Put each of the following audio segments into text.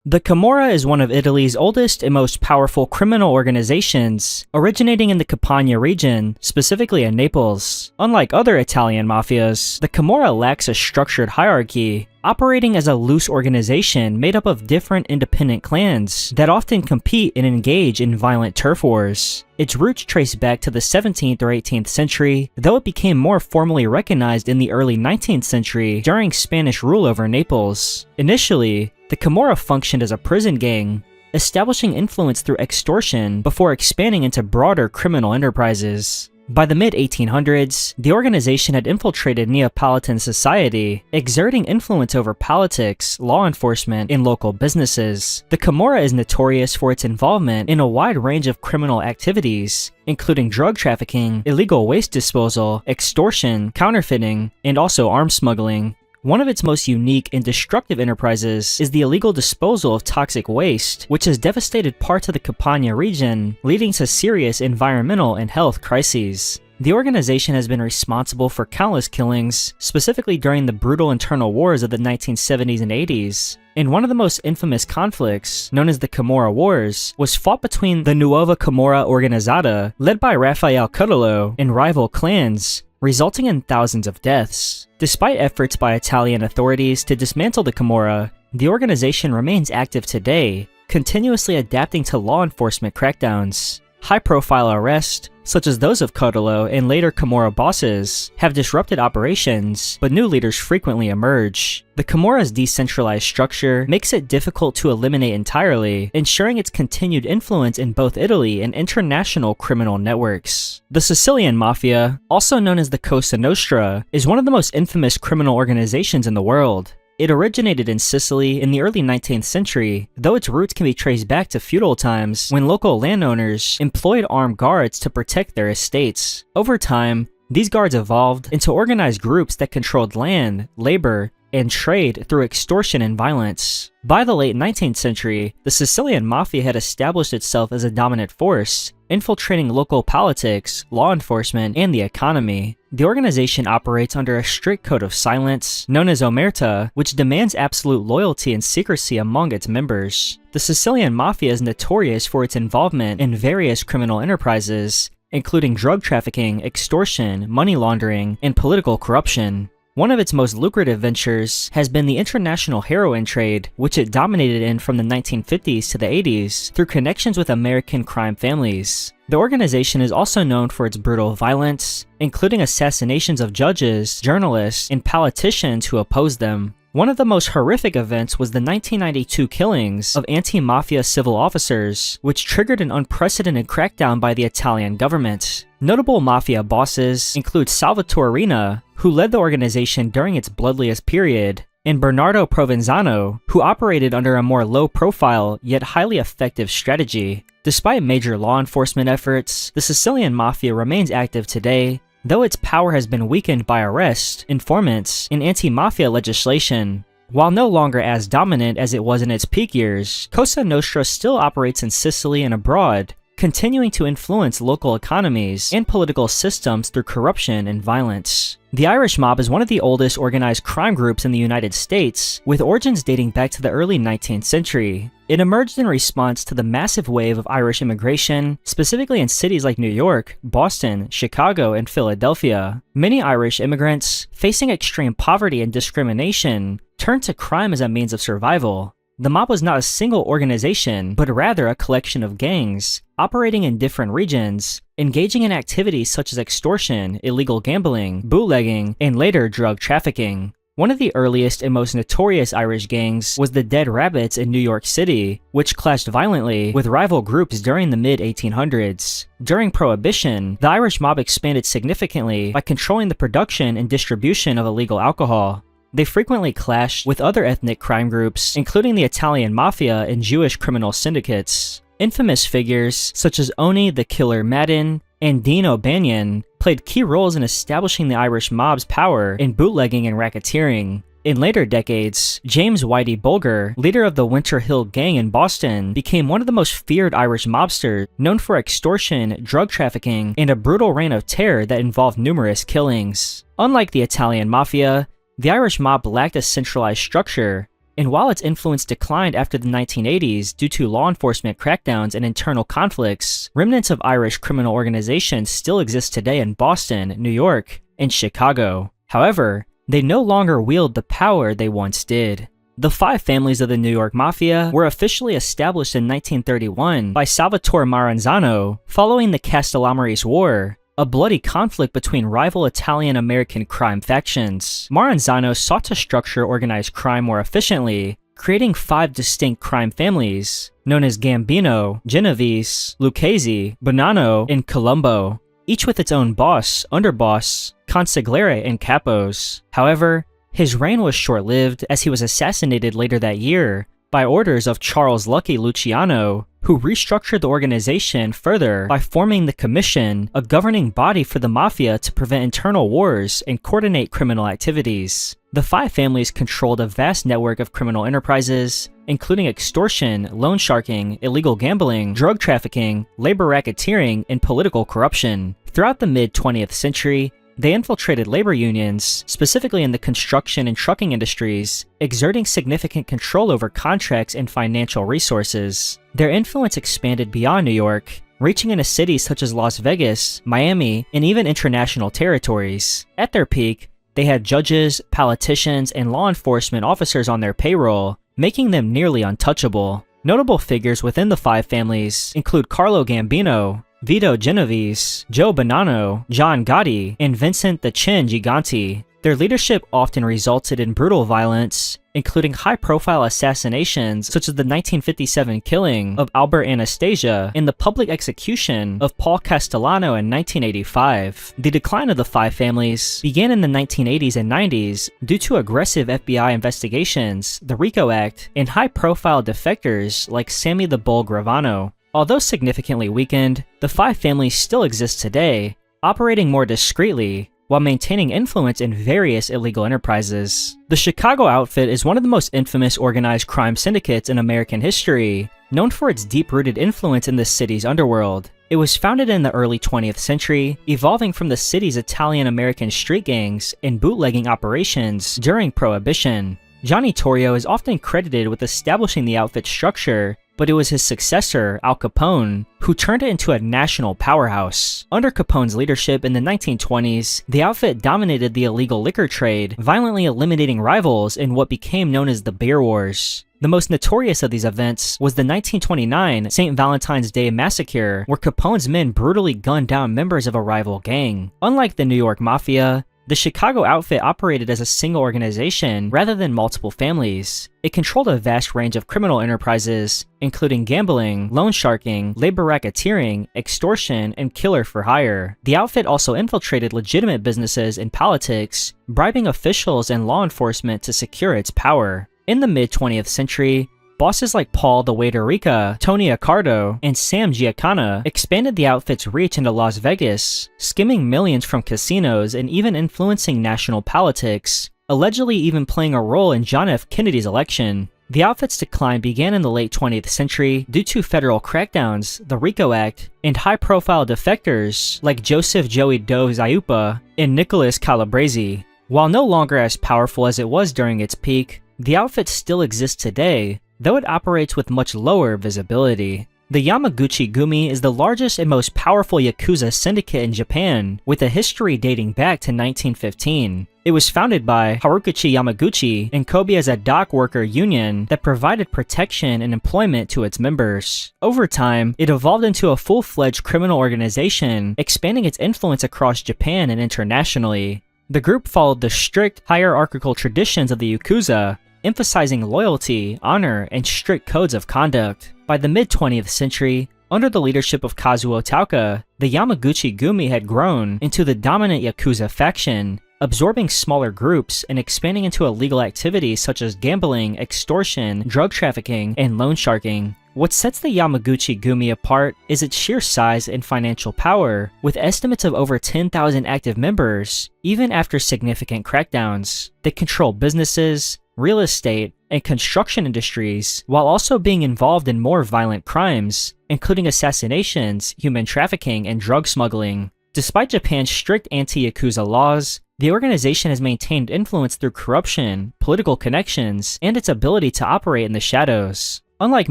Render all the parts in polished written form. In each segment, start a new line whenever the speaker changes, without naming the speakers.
The Camorra is one of Italy's oldest and most powerful criminal organizations, originating in the Campania region, specifically in Naples. Unlike other Italian mafias, the Camorra lacks a structured hierarchy, operating as a loose organization made up of different independent clans that often compete and engage in violent turf wars. Its roots trace back to the 17th or 18th century, though it became more formally recognized in the early 19th century during Spanish rule over Naples. Initially, the Camorra functioned as a prison gang, establishing influence through extortion before expanding into broader criminal enterprises. By the mid-1800s, the organization had infiltrated Neapolitan society, exerting influence over politics, law enforcement, and local businesses. The Camorra is notorious for its involvement in a wide range of criminal activities, including drug trafficking, illegal waste disposal, extortion, counterfeiting, and also arms smuggling. One of its most unique and destructive enterprises is the illegal disposal of toxic waste, which has devastated parts of the Campania region, leading to serious environmental and health crises. The organization has been responsible for countless killings, specifically during the brutal internal wars of the 1970s and 80s. And one of the most infamous conflicts, known as the Camorra Wars, was fought between the Nuova Camorra Organizzata, led by Rafael Codolo, and rival clans, resulting in thousands of deaths. Despite efforts by Italian authorities to dismantle the Camorra, the organization remains active today, continuously adapting to law enforcement crackdowns. High-profile arrests, such as those of Codolo and later Camorra bosses, have disrupted operations, but new leaders frequently emerge. The Camorra's decentralized structure makes it difficult to eliminate entirely, ensuring its continued influence in both Italy and international criminal networks. The Sicilian Mafia, also known as the Cosa Nostra, is one of the most infamous criminal organizations in the world. It originated in Sicily in the early 19th century, though its roots can be traced back to feudal times when local landowners employed armed guards to protect their estates. Over time, these guards evolved into organized groups that controlled land, labor, and trade through extortion and violence. By the late 19th century, the Sicilian Mafia had established itself as a dominant force, infiltrating local politics, law enforcement, and the economy. The organization operates under a strict code of silence, known as omerta, which demands absolute loyalty and secrecy among its members. The Sicilian Mafia is notorious for its involvement in various criminal enterprises, including drug trafficking, extortion, money laundering, and political corruption. One of its most lucrative ventures has been the international heroin trade, which it dominated in from the 1950s to the 80s through connections with American crime families. The organization is also known for its brutal violence, including assassinations of judges, journalists, and politicians who opposed them. One of the most horrific events was the 1992 killings of anti-mafia civil officers, which triggered an unprecedented crackdown by the Italian government. Notable mafia bosses include Salvatore Riina, who led the organization during its bloodiest period, and Bernardo Provenzano, who operated under a more low-profile yet highly effective strategy. Despite major law enforcement efforts, the Sicilian Mafia remains active today, though its power has been weakened by arrests, informants, and anti-mafia legislation. While no longer as dominant as it was in its peak years, Cosa Nostra still operates in Sicily and abroad, continuing to influence local economies and political systems through corruption and violence. The Irish mob is one of the oldest organized crime groups in the United States, with origins dating back to the early 19th century. It emerged in response to the massive wave of Irish immigration, specifically in cities like New York, Boston, Chicago, and Philadelphia. Many Irish immigrants, facing extreme poverty and discrimination, turned to crime as a means of survival. The mob was not a single organization, but rather a collection of gangs, operating in different regions, engaging in activities such as extortion, illegal gambling, bootlegging, and later drug trafficking. One of the earliest and most notorious Irish gangs was the Dead Rabbits in New York City, which clashed violently with rival groups during the mid-1800s. During Prohibition, the Irish mob expanded significantly by controlling the production and distribution of illegal alcohol. They frequently clashed with other ethnic crime groups, including the Italian Mafia and Jewish criminal syndicates. Infamous figures such as Oni the Killer Madden and Dean O'Banion played key roles in establishing the Irish mob's power in bootlegging and racketeering. In later decades, James Whitey Bulger, leader of the Winter Hill Gang in Boston, became one of the most feared Irish mobsters, known for extortion, drug trafficking, and a brutal reign of terror that involved numerous killings. Unlike the Italian Mafia, the Irish mob lacked a centralized structure. And while its influence declined after the 1980s due to law enforcement crackdowns and internal conflicts, remnants of Irish criminal organizations still exist today in Boston, New York, and Chicago. However, they no longer wield the power they once did. The 5 families of the New York Mafia were officially established in 1931 by Salvatore Maranzano following the Castellamarese War, a bloody conflict between rival Italian-American crime factions. Maranzano sought to structure organized crime more efficiently, creating 5 distinct crime families, known as Gambino, Genovese, Lucchese, Bonanno, and Colombo, each with its own boss, underboss, consigliere, and capos. However, his reign was short-lived as he was assassinated later that year by orders of Charles Lucky Luciano, who restructured the organization further by forming the Commission, a governing body for the Mafia to prevent internal wars and coordinate criminal activities. The 5 families controlled a vast network of criminal enterprises, including extortion, loan sharking, illegal gambling, drug trafficking, labor racketeering, and political corruption. Throughout the mid-20th century, they infiltrated labor unions, specifically in the construction and trucking industries, exerting significant control over contracts and financial resources. Their influence expanded beyond New York, reaching into cities such as Las Vegas, Miami, and even international territories. At their peak, they had judges, politicians, and law enforcement officers on their payroll, making them nearly untouchable. Notable figures within the 5 families include Carlo Gambino, Vito Genovese, Joe Bonanno, John Gotti, and Vincent the Chin Gigante. Their leadership often resulted in brutal violence, including high-profile assassinations such as the 1957 killing of Albert Anastasia and the public execution of Paul Castellano in 1985. The decline of the 5 families began in the 1980s and 90s due to aggressive FBI investigations, the RICO Act, and high-profile defectors like Sammy the Bull Gravano. Although significantly weakened, the 5 families still exist today, operating more discreetly while maintaining influence in various illegal enterprises. The Chicago outfit is one of the most infamous organized crime syndicates in American history, known for its deep-rooted influence in the city's underworld. It was founded in the early 20th century, evolving from the city's Italian-American street gangs and bootlegging operations during Prohibition. Johnny Torrio is often credited with establishing the outfit's structure, but it was his successor, Al Capone, who turned it into a national powerhouse. Under Capone's leadership in the 1920s, the outfit dominated the illegal liquor trade, violently eliminating rivals in what became known as the Beer Wars. The most notorious of these events was the 1929 St. Valentine's Day Massacre, where Capone's men brutally gunned down members of a rival gang. Unlike the New York Mafia, the Chicago outfit operated as a single organization rather than multiple families. It controlled a vast range of criminal enterprises, including gambling, loan sharking, labor racketeering, extortion, and killer for hire. The outfit also infiltrated legitimate businesses and politics, bribing officials and law enforcement to secure its power. In the mid-20th century, bosses like Paul the Waiter Rica, Tony Accardo, and Sam Giancana expanded the outfit's reach into Las Vegas, skimming millions from casinos and even influencing national politics, allegedly even playing a role in John F. Kennedy's election. The outfit's decline began in the late 20th century due to federal crackdowns, the RICO Act, and high-profile defectors like Joseph Joey Doe Zaiupa and Nicholas Calabrese. While no longer as powerful as it was during its peak, the outfit still exists today, though it operates with much lower visibility. The Yamaguchi Gumi is the largest and most powerful Yakuza syndicate in Japan, with a history dating back to 1915. It was founded by Harukichi Yamaguchi and Kobe as a dock worker union that provided protection and employment to its members. Over time, it evolved into a full-fledged criminal organization, expanding its influence across Japan and internationally. The group followed the strict, hierarchical traditions of the Yakuza, emphasizing loyalty, honor, and strict codes of conduct. By the mid-20th century, under the leadership of Kazuo Tauka, the Yamaguchi Gumi had grown into the dominant Yakuza faction, absorbing smaller groups and expanding into illegal activities such as gambling, extortion, drug trafficking, and loan sharking. What sets the Yamaguchi Gumi apart is its sheer size and financial power, with estimates of over 10,000 active members, even after significant crackdowns. They control businesses, real estate, and construction industries, while also being involved in more violent crimes, including assassinations, human trafficking, and drug smuggling. Despite Japan's strict anti-Yakuza laws, The organization has maintained influence through corruption, political connections, and its ability to operate in the shadows. Unlike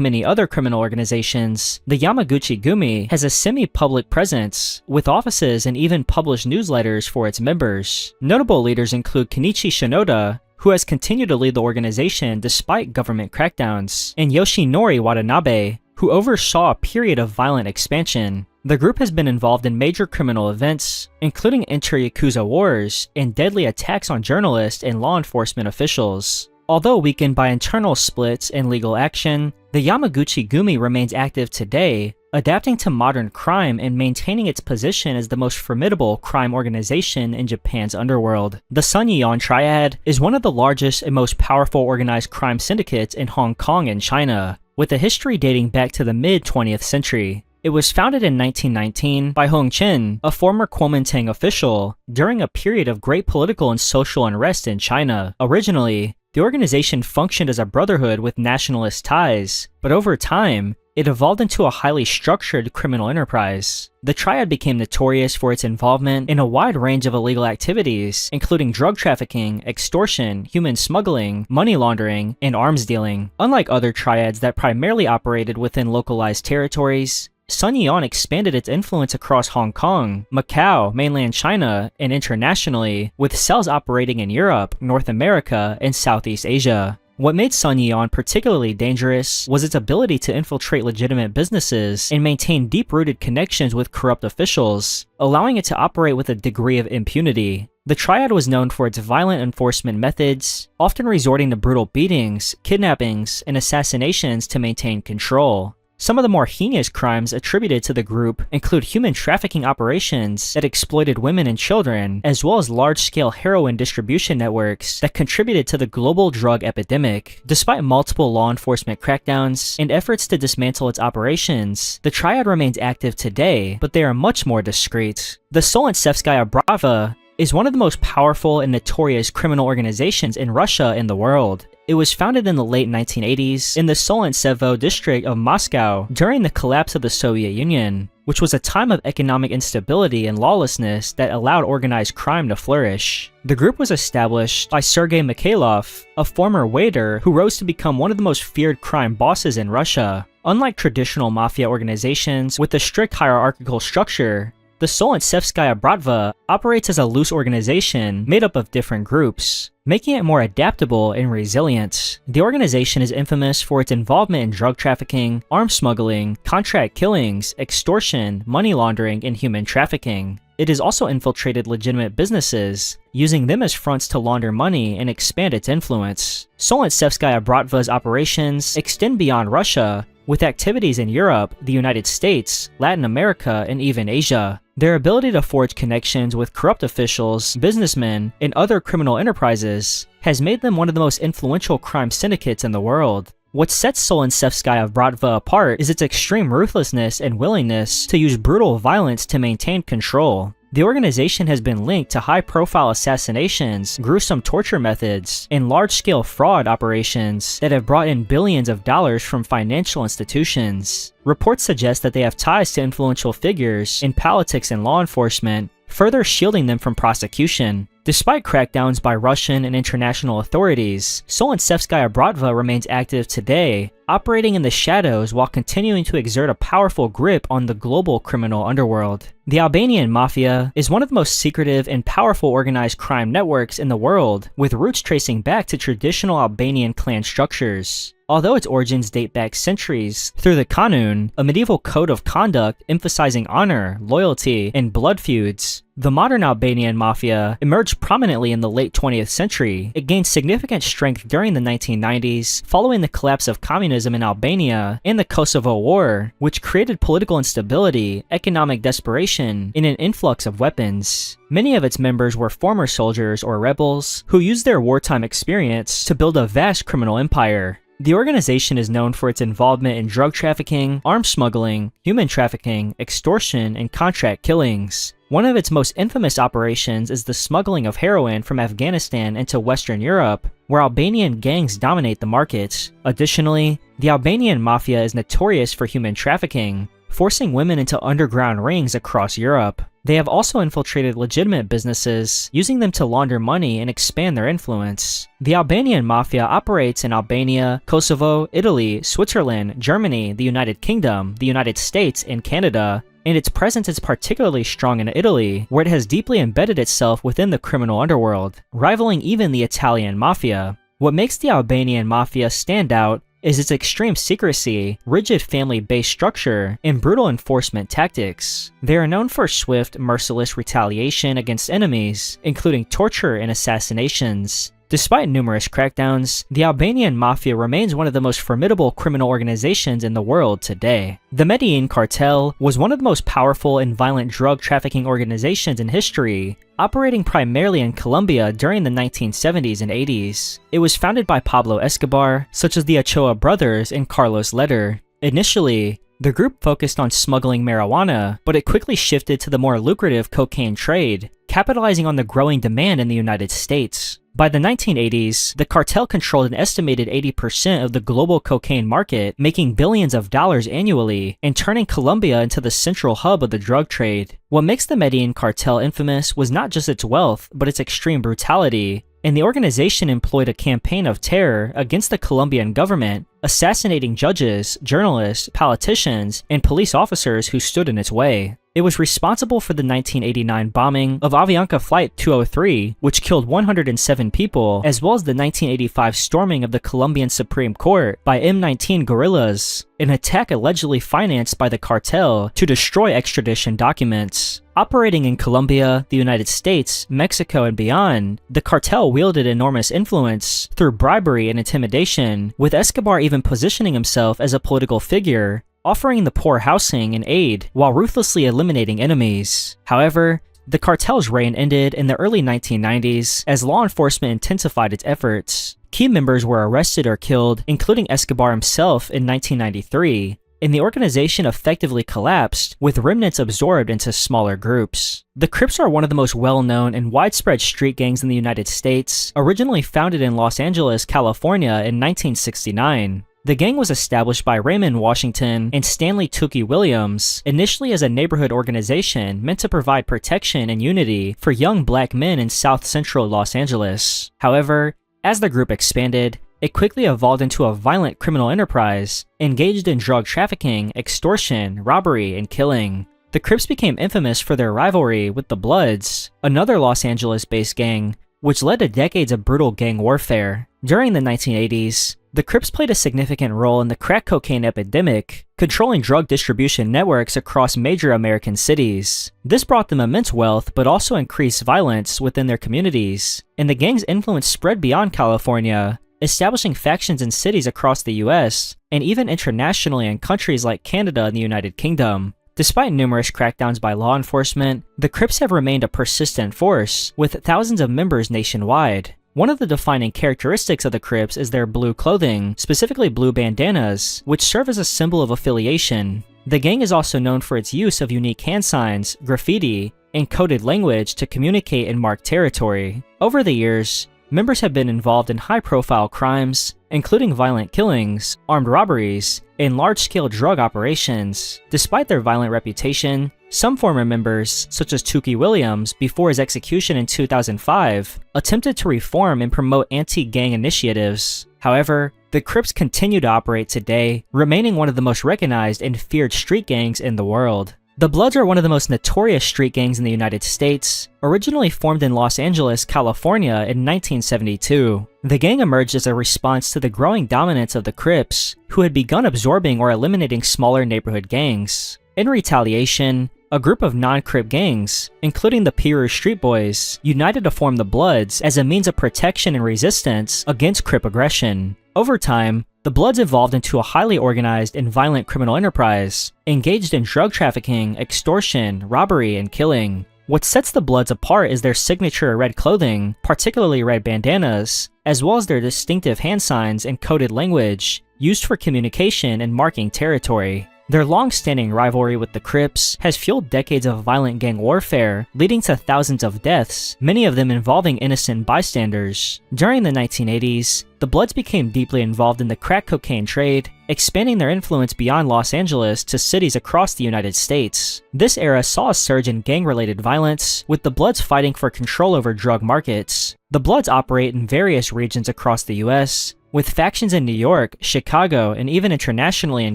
many other criminal organizations, the Yamaguchi-gumi has a semi-public presence, with offices and even published newsletters for its members. Notable leaders include Kenichi Shinoda, who has continued to lead the organization despite government crackdowns, and Yoshinori Watanabe, who oversaw a period of violent expansion. The group has been involved in major criminal events, including inter-Yakuza wars and deadly attacks on journalists and law enforcement officials. Although weakened by internal splits and legal action, the Yamaguchi-gumi remains active today, adapting to modern crime and maintaining its position as the most formidable crime organization in Japan's underworld. The Sun Yee On Triad is one of the largest and most powerful organized crime syndicates in Hong Kong and China, with a history dating back to the mid-20th century. It was founded in 1919 by Hong Chen, a former Kuomintang official, during a period of great political and social unrest in China. Originally, the organization functioned as a brotherhood with nationalist ties, but over time, it evolved into a highly structured criminal enterprise. The triad became notorious for its involvement in a wide range of illegal activities, including drug trafficking, extortion, human smuggling, money laundering, and arms dealing. Unlike other triads that primarily operated within localized territories, Sun Yee On expanded its influence across Hong Kong, Macau, mainland China, and internationally, with cells operating in Europe, North America, and Southeast Asia. What made Sun Yee On particularly dangerous was its ability to infiltrate legitimate businesses and maintain deep-rooted connections with corrupt officials, allowing it to operate with a degree of impunity. The triad was known for its violent enforcement methods, often resorting to brutal beatings, kidnappings, and assassinations to maintain control. Some of the more heinous crimes attributed to the group include human trafficking operations that exploited women and children, as well as large-scale heroin distribution networks that contributed to the global drug epidemic. Despite multiple law enforcement crackdowns and efforts to dismantle its operations, the triad remains active today, but they are much more discreet. The Solontsevskaya Bratva is one of the most powerful and notorious criminal organizations in Russia and the world. It was founded in the late 1980s in the Solentsevo district of Moscow during the collapse of the Soviet Union, which was a time of economic instability and lawlessness that allowed organized crime to flourish. The group was established by Sergei Mikhailov, a former waiter who rose to become one of the most feared crime bosses in Russia. Unlike traditional mafia organizations with a strict hierarchical structure, the Solontsevskaya Bratva operates as a loose organization made up of different groups, making it more adaptable and resilient. The organization is infamous for its involvement in drug trafficking, arms smuggling, contract killings, extortion, money laundering, and human trafficking. It has also infiltrated legitimate businesses, using them as fronts to launder money and expand its influence. Solontsevskaya Bratva's operations extend beyond Russia, with activities in Europe, the United States, Latin America, and even Asia. Their ability to forge connections with corrupt officials, businessmen, and other criminal enterprises has made them one of the most influential crime syndicates in the world. What sets Solontsevskaya Bratva apart is its extreme ruthlessness and willingness to use brutal violence to maintain control. The organization has been linked to high-profile assassinations, gruesome torture methods, and large-scale fraud operations that have brought in billions of dollars from financial institutions. Reports suggest that they have ties to influential figures in politics and law enforcement, further shielding them from prosecution. Despite crackdowns by Russian and international authorities, Solontsevskaya Bratva remains active today, operating in the shadows while continuing to exert a powerful grip on the global criminal underworld. The Albanian Mafia is one of the most secretive and powerful organized crime networks in the world, with roots tracing back to traditional Albanian clan structures. Although its origins date back centuries through the Kanun, a medieval code of conduct emphasizing honor, loyalty, and blood feuds, the modern Albanian Mafia emerged prominently in the late 20th century. It gained significant strength during the 1990s, following the collapse of communism in Albania and the Kosovo War, which created political instability, economic desperation, and an influx of weapons. Many of its members were former soldiers or rebels who used their wartime experience to build a vast criminal empire. The organization is known for its involvement in drug trafficking, arms smuggling, human trafficking, extortion, and contract killings. One of its most infamous operations is the smuggling of heroin from Afghanistan into Western Europe, where Albanian gangs dominate the market. Additionally, the Albanian Mafia is notorious for human trafficking, forcing women into underground rings across Europe. They have also infiltrated legitimate businesses, using them to launder money and expand their influence. The Albanian Mafia operates in Albania, Kosovo, Italy, Switzerland, Germany, the United Kingdom, the United States, and Canada, and its presence is particularly strong in Italy, where it has deeply embedded itself within the criminal underworld, rivaling even the Italian Mafia. What makes the Albanian Mafia stand out is its extreme secrecy, rigid family-based structure, and brutal enforcement tactics. They are known for swift, merciless retaliation against enemies, including torture and assassinations. Despite numerous crackdowns, the Albanian Mafia remains one of the most formidable criminal organizations in the world today. The Medellin Cartel was one of the most powerful and violent drug trafficking organizations in history, operating primarily in Colombia during the 1970s and 80s. It was founded by Pablo Escobar, such as the Ochoa brothers and Carlos Leder. Initially, the group focused on smuggling marijuana, but it quickly shifted to the more lucrative cocaine trade, capitalizing on the growing demand in the United States. By the 1980s, the cartel controlled an estimated 80% of the global cocaine market, making billions of dollars annually, and turning Colombia into the central hub of the drug trade. What makes the Medellin Cartel infamous was not just its wealth, but its extreme brutality, and the organization employed a campaign of terror against the Colombian government, assassinating judges, journalists, politicians, and police officers who stood in its way. It was responsible for the 1989 bombing of Avianca Flight 203, which killed 107 people, as well as the 1985 storming of the Colombian Supreme Court by M19 guerrillas, an attack allegedly financed by the cartel to destroy extradition documents. Operating in Colombia, the United States, Mexico, and beyond, the cartel wielded enormous influence through bribery and intimidation, with Escobar even positioning himself as a political figure, offering the poor housing and aid while ruthlessly eliminating enemies. However, the cartel's reign ended in the early 1990s as law enforcement intensified its efforts. Key members were arrested or killed, including Escobar himself in 1993, and the organization effectively collapsed, with remnants absorbed into smaller groups. The Crips are one of the most well-known and widespread street gangs in the United States, originally founded in Los Angeles, California in 1969. The gang was established by Raymond Washington and Stanley Tookie Williams, initially as a neighborhood organization meant to provide protection and unity for young black men in South Central Los Angeles. However, as the group expanded, it quickly evolved into a violent criminal enterprise, engaged in drug trafficking, extortion, robbery, and killing. The Crips became infamous for their rivalry with the Bloods, another Los Angeles-based gang, which led to decades of brutal gang warfare. During the 1980s, the Crips played a significant role in the crack cocaine epidemic, controlling drug distribution networks across major American cities. This brought them immense wealth, but also increased violence within their communities, and the gang's influence spread beyond California, establishing factions in cities across the US, and even internationally in countries like Canada and the United Kingdom. Despite numerous crackdowns by law enforcement, the Crips have remained a persistent force, with thousands of members nationwide. One of the defining characteristics of the Crips is their blue clothing, specifically blue bandanas, which serve as a symbol of affiliation. The gang is also known for its use of unique hand signs, graffiti, and coded language to communicate and mark territory. Over the years, members have been involved in high-profile crimes, including violent killings, armed robberies, and large-scale drug operations. Despite their violent reputation, some former members, such as Tookie Williams before his execution in 2005, attempted to reform and promote anti-gang initiatives. However, the Crips continue to operate today, remaining one of the most recognized and feared street gangs in the world. The Bloods are one of the most notorious street gangs in the United States, originally formed in Los Angeles, California in 1972. The gang emerged as a response to the growing dominance of the Crips, who had begun absorbing or eliminating smaller neighborhood gangs. In retaliation, a group of non-Crip gangs, including the Piru Street Boys, united to form the Bloods as a means of protection and resistance against Crip aggression. Over time, the Bloods evolved into a highly organized and violent criminal enterprise, engaged in drug trafficking, extortion, robbery, and killing. What sets the Bloods apart is their signature red clothing, particularly red bandanas, as well as their distinctive hand signs and coded language, used for communication and marking territory. Their long-standing rivalry with the Crips has fueled decades of violent gang warfare, leading to thousands of deaths, many of them involving innocent bystanders. During the 1980s, the Bloods became deeply involved in the crack cocaine trade, expanding their influence beyond Los Angeles to cities across the United States. This era saw a surge in gang-related violence, with the Bloods fighting for control over drug markets. The Bloods operate in various regions across the US, with factions in New York, Chicago, and even internationally in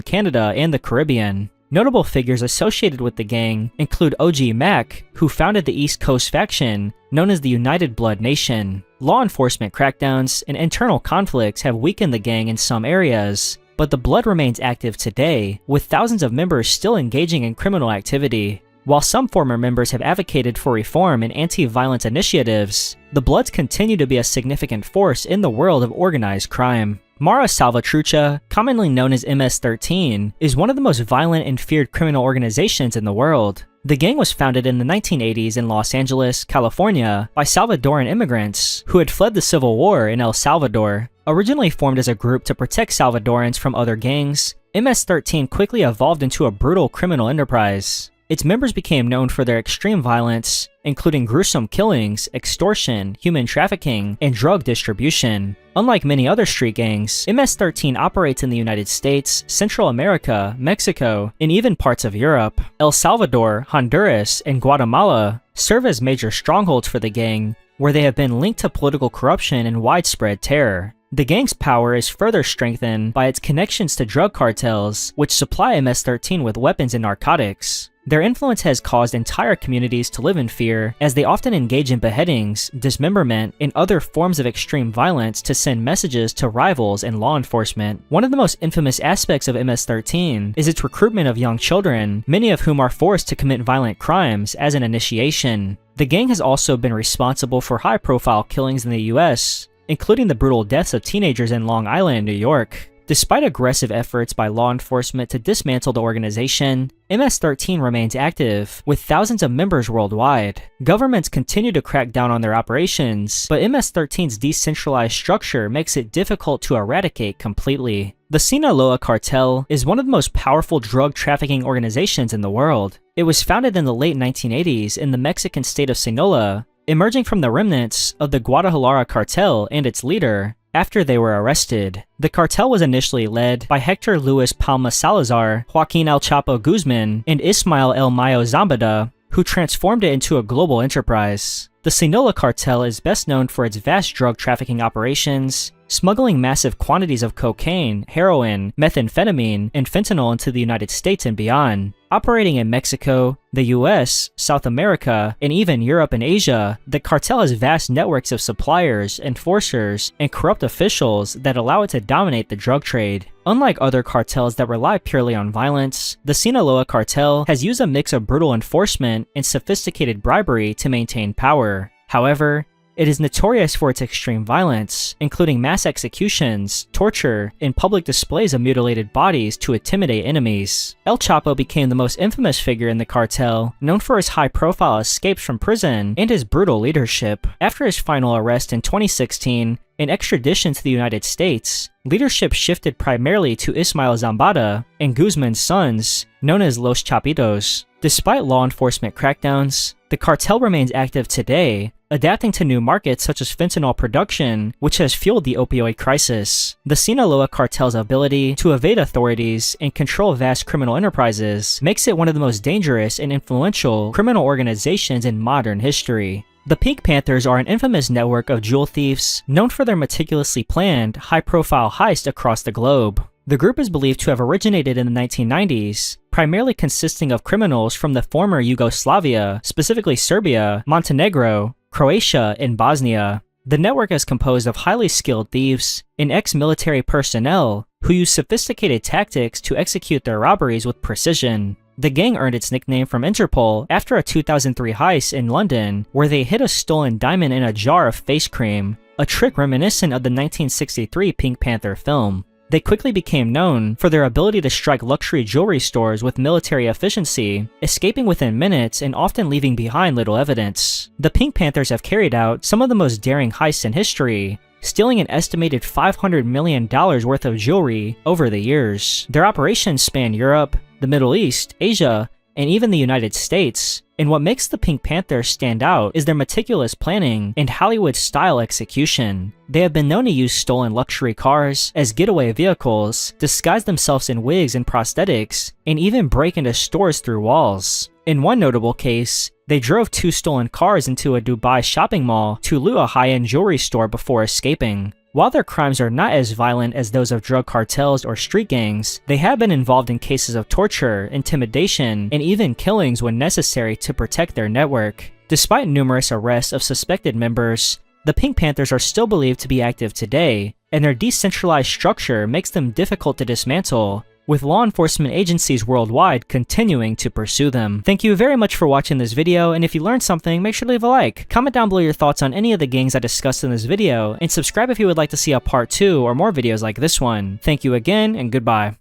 Canada and the Caribbean. Notable figures associated with the gang include OG Mac, who founded the East Coast faction, known as the United Blood Nation. Law enforcement crackdowns and internal conflicts have weakened the gang in some areas, but the Blood remains active today, with thousands of members still engaging in criminal activity. While some former members have advocated for reform and anti-violence initiatives, the Bloods continue to be a significant force in the world of organized crime. Mara Salvatrucha, commonly known as MS-13, is one of the most violent and feared criminal organizations in the world. The gang was founded in the 1980s in Los Angeles, California, by Salvadoran immigrants who had fled the Civil War in El Salvador. Originally formed as a group to protect Salvadorans from other gangs, MS-13 quickly evolved into a brutal criminal enterprise. Its members became known for their extreme violence, including gruesome killings, extortion, human trafficking, and drug distribution. Unlike many other street gangs, MS-13 operates in the United States, Central America, Mexico, and even parts of Europe. El Salvador, Honduras, and Guatemala serve as major strongholds for the gang, where they have been linked to political corruption and widespread terror. The gang's power is further strengthened by its connections to drug cartels, which supply MS-13 with weapons and narcotics. Their influence has caused entire communities to live in fear, as they often engage in beheadings, dismemberment, and other forms of extreme violence to send messages to rivals and law enforcement. One of the most infamous aspects of MS-13 is its recruitment of young children, many of whom are forced to commit violent crimes as an initiation. The gang has also been responsible for high-profile killings in the US, including the brutal deaths of teenagers in Long Island, New York. Despite aggressive efforts by law enforcement to dismantle the organization, MS-13 remains active, with thousands of members worldwide. Governments continue to crack down on their operations, but MS-13's decentralized structure makes it difficult to eradicate completely. The Sinaloa Cartel is one of the most powerful drug trafficking organizations in the world. It was founded in the late 1980s in the Mexican state of Sinaloa, emerging from the remnants of the Guadalajara Cartel and its leader, after they were arrested. The cartel was initially led by Hector Luis Palma Salazar, Joaquin El Chapo Guzman, and Ismael El Mayo Zambada, who transformed it into a global enterprise. The Sinaloa Cartel is best known for its vast drug trafficking operations, smuggling massive quantities of cocaine, heroin, methamphetamine, and fentanyl into the United States and beyond. Operating in Mexico, the US, South America, and even Europe and Asia, the cartel has vast networks of suppliers, enforcers, and corrupt officials that allow it to dominate the drug trade. Unlike other cartels that rely purely on violence, the Sinaloa Cartel has used a mix of brutal enforcement and sophisticated bribery to maintain power. However, it is notorious for its extreme violence, including mass executions, torture, and public displays of mutilated bodies to intimidate enemies. El Chapo became the most infamous figure in the cartel, known for his high-profile escapes from prison and his brutal leadership. After his final arrest in 2016 and extradition to the United States, leadership shifted primarily to Ismael Zambada and Guzman's sons, known as Los Chapitos. Despite law enforcement crackdowns, the cartel remains active today, adapting to new markets such as fentanyl production, which has fueled the opioid crisis. The Sinaloa Cartel's ability to evade authorities and control vast criminal enterprises makes it one of the most dangerous and influential criminal organizations in modern history. The Pink Panthers are an infamous network of jewel thieves known for their meticulously planned, high-profile heists across the globe. The group is believed to have originated in the 1990s, primarily consisting of criminals from the former Yugoslavia, specifically Serbia, Montenegro, Croatia, and Bosnia. The network is composed of highly skilled thieves and ex-military personnel who use sophisticated tactics to execute their robberies with precision. The gang earned its nickname from Interpol after a 2003 heist in London where they hid a stolen diamond in a jar of face cream, a trick reminiscent of the 1963 Pink Panther film. They quickly became known for their ability to strike luxury jewelry stores with military efficiency, escaping within minutes and often leaving behind little evidence. The Pink Panthers have carried out some of the most daring heists in history, stealing an estimated $500 million worth of jewelry over the years. Their operations span Europe, the Middle East, Asia, and even the United States. And what makes the Pink Panthers stand out is their meticulous planning and Hollywood-style execution. They have been known to use stolen luxury cars as getaway vehicles, disguise themselves in wigs and prosthetics, and even break into stores through walls. In one notable case, they drove 2 stolen cars into a Dubai shopping mall to loot a high-end jewelry store before escaping. While their crimes are not as violent as those of drug cartels or street gangs, they have been involved in cases of torture, intimidation, and even killings when necessary to protect their network. Despite numerous arrests of suspected members, the Pink Panthers are still believed to be active today, and their decentralized structure makes them difficult to dismantle, with law enforcement agencies worldwide continuing to pursue them. Thank you very much for watching this video, and if you learned something, make sure to leave a like. Comment down below your thoughts on any of the gangs I discussed in this video, and subscribe if you would like to see a part 2 or more videos like this one. Thank you again, and goodbye.